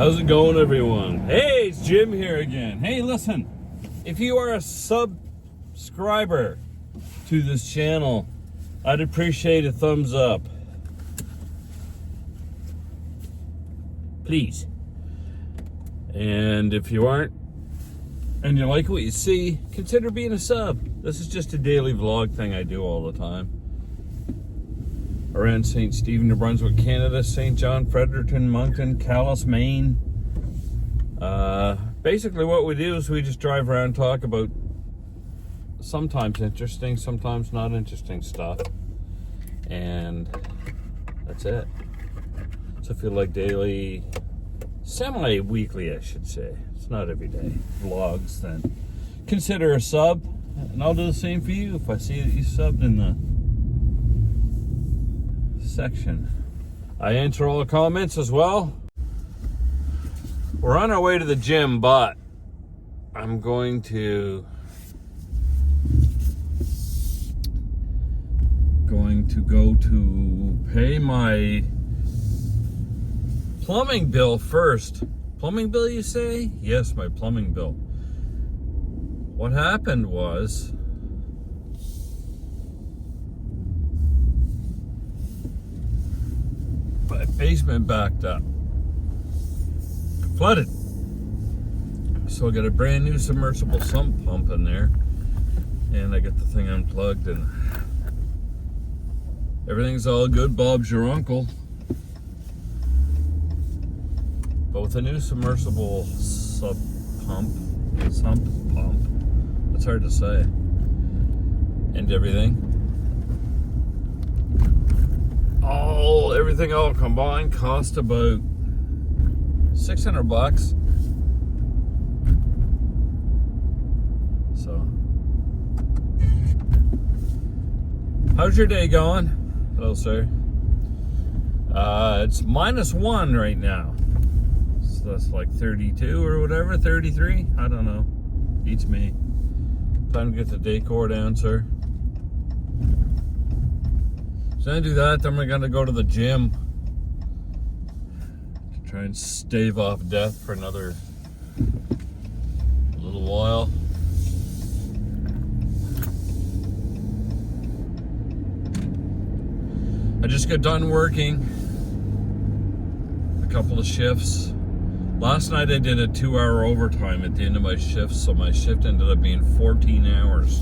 How's it going, everyone? Hey, it's Jim here again. Hey, listen, if you are a subscriber to this channel, I'd appreciate a thumbs up. Please. And if you aren't, and you like what you see, consider being a sub. This is just a daily vlog thing I do all the time. Around St. Stephen, New Brunswick, Canada, St. John, Fredericton, Moncton, Calais, Maine. Basically what we do is we just drive around, talk about sometimes interesting, sometimes not interesting stuff. And that's it. So if you like daily, semi-weekly I should say, it's not every day, vlogs, then consider a sub. And I'll do the same for you if I see that you subbed in the section. I answer all the comments as well. We're on our way to the gym, but I'm going to go to pay my plumbing bill first. Plumbing bill, you say? Yes, my plumbing bill. What happened was my basement backed up, flooded, so I got a brand new submersible sump pump in there, and I got the thing unplugged, and everything's all good. Bob's your uncle. But with a new submersible sump pump, it's hard to say, and everything all combined cost about $600. So, how's your day going? Hello, sir. It's -1 right now. So that's like 32 or whatever, 33? I don't know. Beats me. Time to get the decor down, sir. So I do that, then we're gonna go to the gym to try and stave off death for another little while. I just got done working a couple of shifts. Last night I did a 2-hour overtime at the end of my shift, so my shift ended up being 14 hours.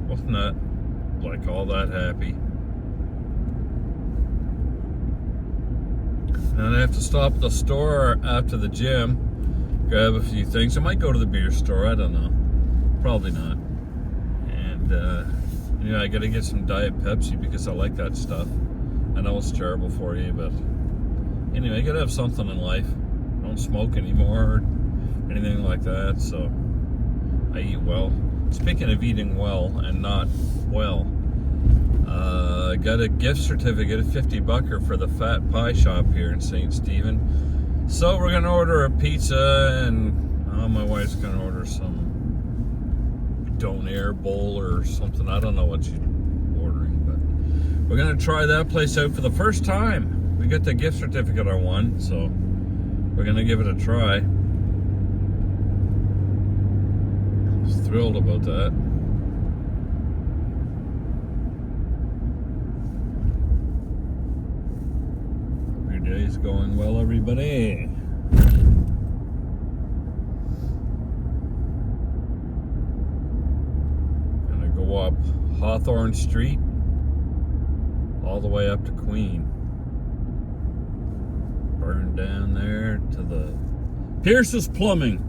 Wasn't that like all that happy? And I have to stop at the store after the gym, grab a few things. I might go to the beer store, I don't know. Probably not. And I gotta get some Diet Pepsi because I like that stuff. I know it's terrible for you, but anyway, I gotta have something in life. I don't smoke anymore or anything like that, so I eat well. Speaking of eating well and not well, I got a gift certificate, a $50 for the Fat Pie Shop here in St. Stephen. So we're gonna order a pizza, and my wife's gonna order some donair bowl or something. I don't know what she's ordering, but we're gonna try that place out for the first time. We got the gift certificate I won, so we're gonna give it a try. Just thrilled about that. Every day's going well, everybody. Gonna go up Hawthorne Street all the way up to Queen. Burn down there to the Pierce's Plumbing.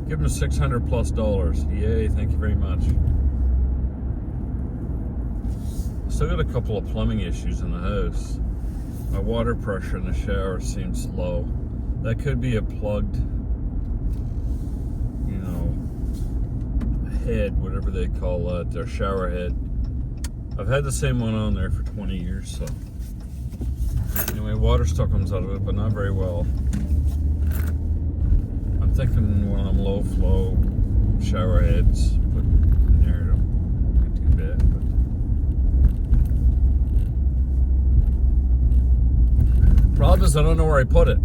Give them $600+. Yay, thank you very much. Still got a couple of plumbing issues in the house. My water pressure in the shower seems low. That could be a plugged, head, whatever they call that, their shower head. I've had the same one on there for 20 years, so. Anyway, water still comes out of it, but not very well. I'm thinking one of them low flow shower heads put in there, don't be too bad, but Problem is, I don't know where I put it.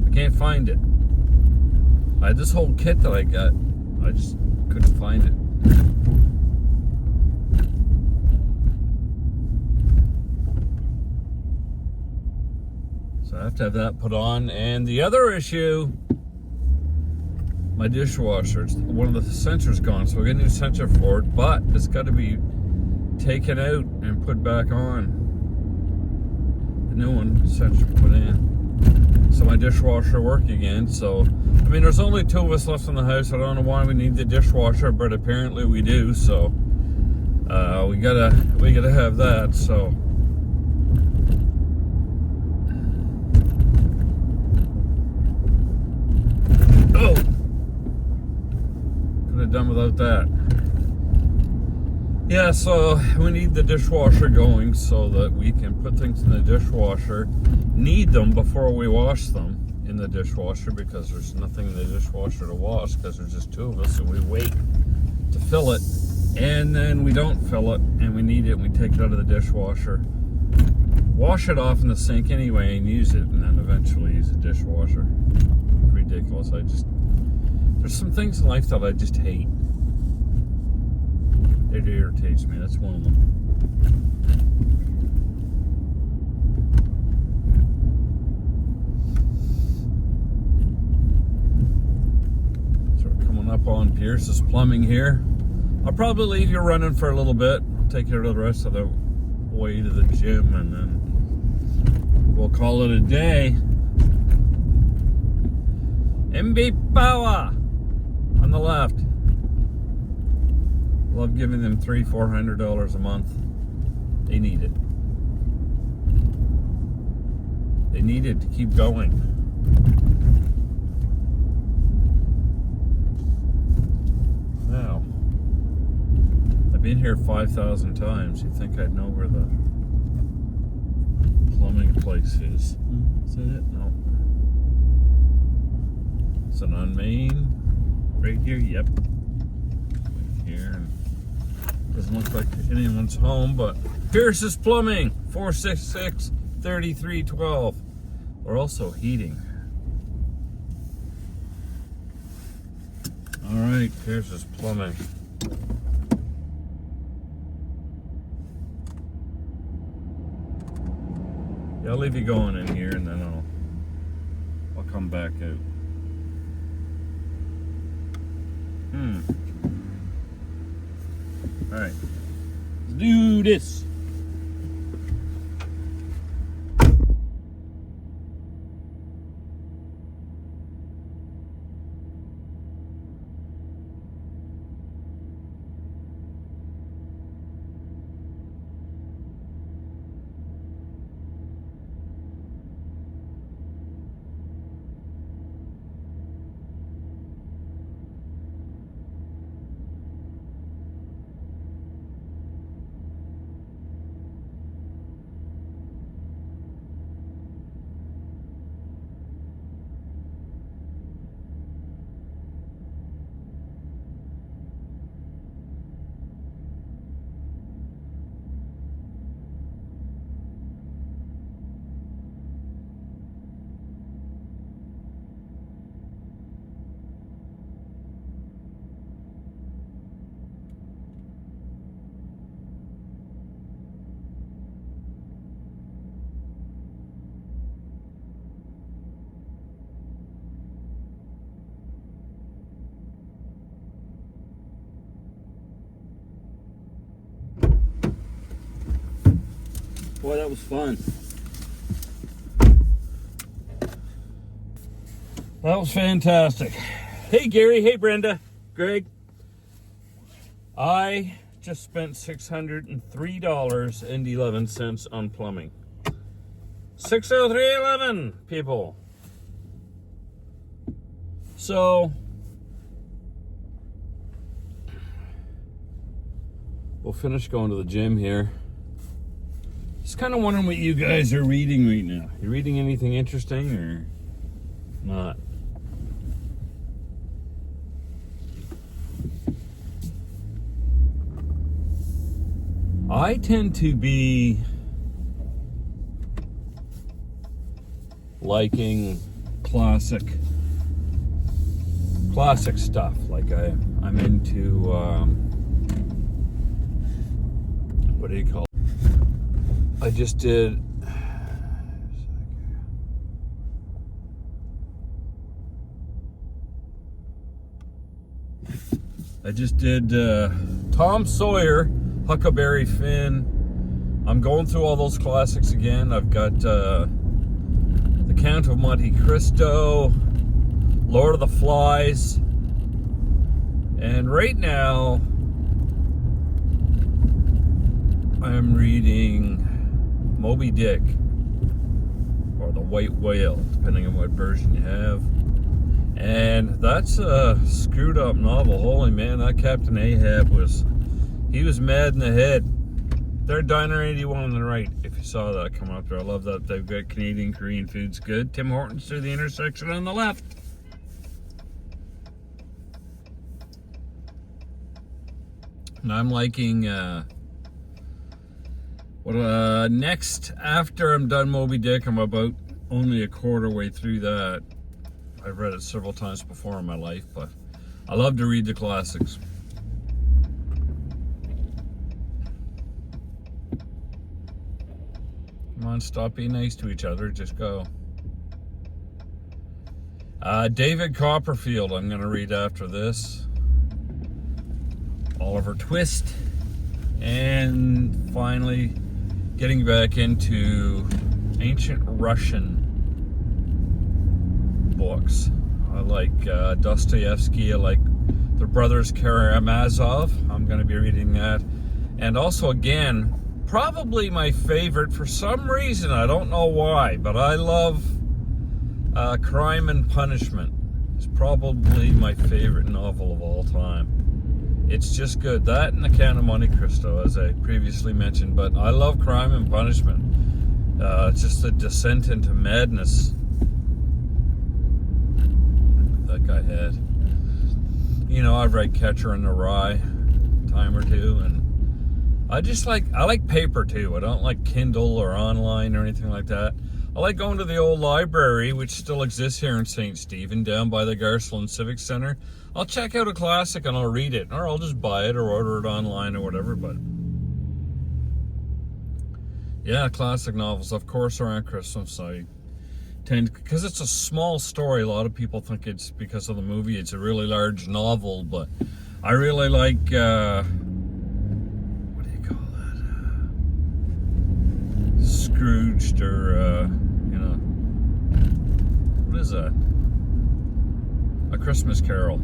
I can't find it. I had this whole kit that I got. I just couldn't find it. So I have to have that put on. And the other issue, my dishwasher, one of the sensors gone, so we got a new sensor for it, but it's got to be taken out and put back on. The new one, sensor put in. So my dishwasher work again. So I mean, there's only 2 of us left in the house. I don't know why we need the dishwasher, but apparently we do. So we gotta have that. So oh, could have done without that. Yeah, so we need the dishwasher going so that we can put things in the dishwasher. Need them before we wash them in the dishwasher, because there's nothing in the dishwasher to wash because there's just 2 of us, and we wait to fill it, and then we don't fill it, and we need it, and we take it out of the dishwasher, wash it off in the sink anyway, and use it, and then eventually use the dishwasher. It's ridiculous. There's some things in life that I just hate. It irritates me. That's one of them. So we're coming up on Pierce's Plumbing here. I'll probably leave you running for a little bit. Take you the rest of the way to the gym, and then we'll call it a day. MB Power on the left. Love giving them $300-400 a month. They need it. They need it to keep going. Now, I've been here 5,000 times. You'd think I'd know where the plumbing place is. Is that it? No. Is it on Main? Right here? Yep. Right here. Doesn't look like anyone's home, but Pierce's Plumbing, 466-3312. We're also heating. All right, Pierce's Plumbing. Yeah, I'll leave you going in here, and then I'll come back out. All right, let's do this. Boy, that was fun. That was fantastic. Hey, Gary. Hey, Brenda. Greg. I just spent $603.11 on plumbing. 603.11, people. So, we'll finish going to the gym here. Just kind of wondering what you guys are reading right now. You reading anything interesting or not? I tend to be liking classic stuff. Like I'm into what do you call it? I just did Tom Sawyer, Huckleberry Finn. I'm going through all those classics again. I've got The Count of Monte Cristo, Lord of the Flies, and right now I'm reading Moby Dick, or The White Whale, depending on what version you have. And that's a screwed up novel. Holy man, that Captain Ahab was mad in the head. They're Diner 81 on the right, if you saw that come up there. I love that they've got Canadian Korean foods good. Tim Hortons through the intersection on the left. And I'm liking next, after I'm done Moby Dick, I'm about only a quarter way through that. I've read it several times before in my life, but I love to read the classics. Come on, stop being nice to each other, just go. David Copperfield, I'm going to read after this. Oliver Twist. And finally, getting back into ancient Russian books. I like Dostoevsky. I like the Brothers Karamazov. I'm going to be reading that. And also, again, probably my favorite, for some reason, I don't know why, but I love Crime and Punishment. It's probably my favorite novel of all time. It's just good. That and The Count of Monte Cristo, as I previously mentioned. But I love Crime and Punishment. It's just a descent into madness that guy had. You know, I've read Catcher in the Rye a time or two, and I like paper too. I don't like Kindle or online or anything like that. I like going to the old library, which still exists here in St. Stephen, down by the Garceland Civic Center. I'll check out a classic and I'll read it, or I'll just buy it or order it online or whatever. But yeah, classic novels, of course, around Christmas. I tend, because it's a small story, a lot of people think it's because of the movie, it's a really large novel, but I really like, what do you call that? Scrooged, or, you know, what is that? A Christmas Carol.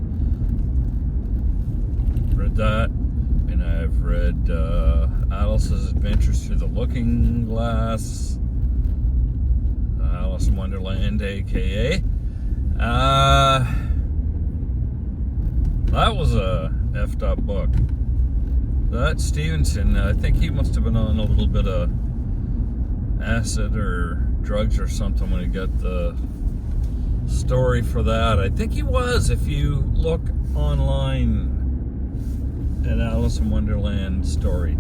Read that, and I've read Alice's Adventures Through the Looking Glass, Alice in Wonderland, aka. That was a effed up book. That Stevenson, I think he must have been on a little bit of acid or drugs or something when he got the story for that. I think he was, if you look online at Alice in Wonderland story.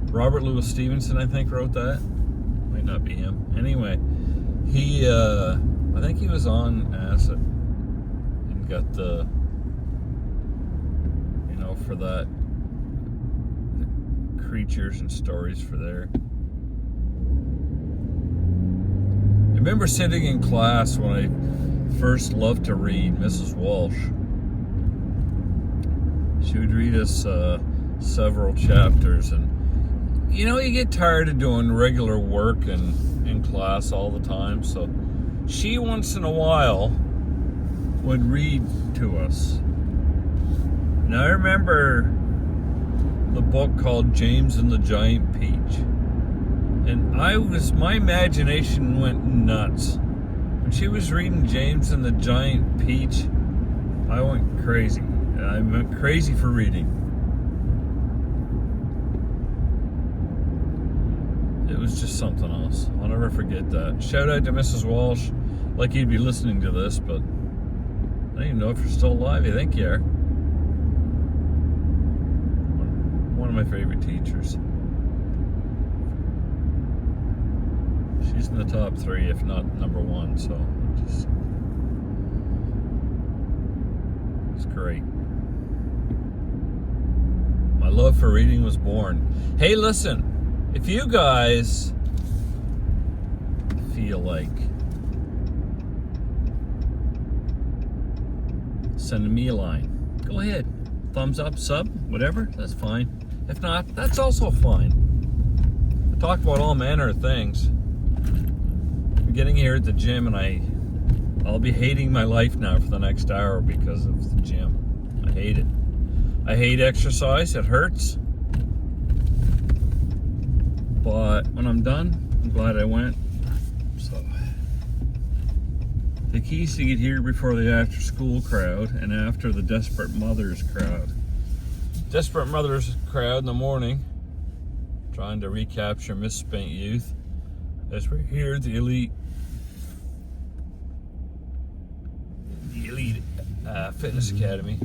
Robert Louis Stevenson, I think, wrote that. Might not be him. Anyway, he, I think he was on acid and got the, you know, for that, the creatures and stories for there. I remember sitting in class when I first loved to read, Mrs. Walsh. She would read us several chapters, and you know, you get tired of doing regular work in class all the time, so she once in a while would read to us. Now I remember the book called James and the Giant Peach, and my imagination went nuts. When she was reading James and the Giant Peach, I went crazy. I went crazy for reading. It was just something else. I'll never forget that. Shout out to Mrs. Walsh. Like you'd be listening to this, but I don't even know if you're still alive. I think you are. One of my favorite teachers. She He's in the top 3, if not number 1. So it's great. My love for reading was born. Hey, listen, if you guys feel like sending me a line, go ahead. Thumbs up, sub, whatever, that's fine. If not, that's also fine. I talk about all manner of things. I'm getting here at the gym, and I'll be hating my life now for the next hour because of the gym. I hate it. I hate exercise. It hurts. But when I'm done, I'm glad I went. So the key is to get here before the after school crowd and after the desperate mothers crowd. Desperate mothers crowd in the morning, trying to recapture misspent youth as we're here at the elite Fitness Academy.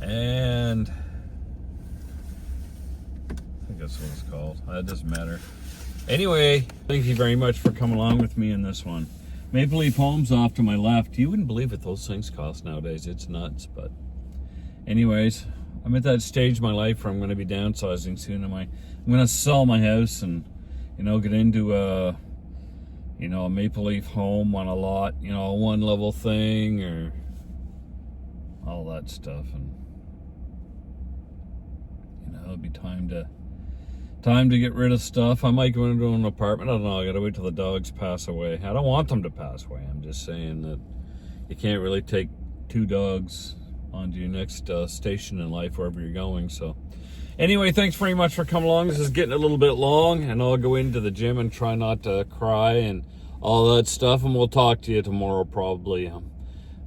And I think that's what it's called. That doesn't matter. Anyway, thank you very much for coming along with me in this one. Maple Leaf Homes off to my left. You wouldn't believe what those things cost nowadays. It's nuts. But anyways, I'm at that stage of my life where I'm going to be downsizing soon. I'm going to sell my house and, get into a Maple Leaf home on a lot, a 1-level thing or all that stuff. And it'll be time to get rid of stuff. I might go into an apartment. I don't know. I gotta wait till the dogs pass away. I don't want them to pass away. I'm just saying that you can't really take 2 dogs onto your next station in life, wherever you're going. So anyway, thanks very much for coming along. This is getting a little bit long, and I'll go into the gym and try not to cry and all that stuff. And we'll talk to you tomorrow, probably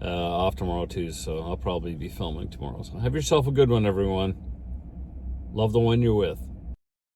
off tomorrow too. So I'll probably be filming tomorrow. So have yourself a good one, everyone. Love the one you're with.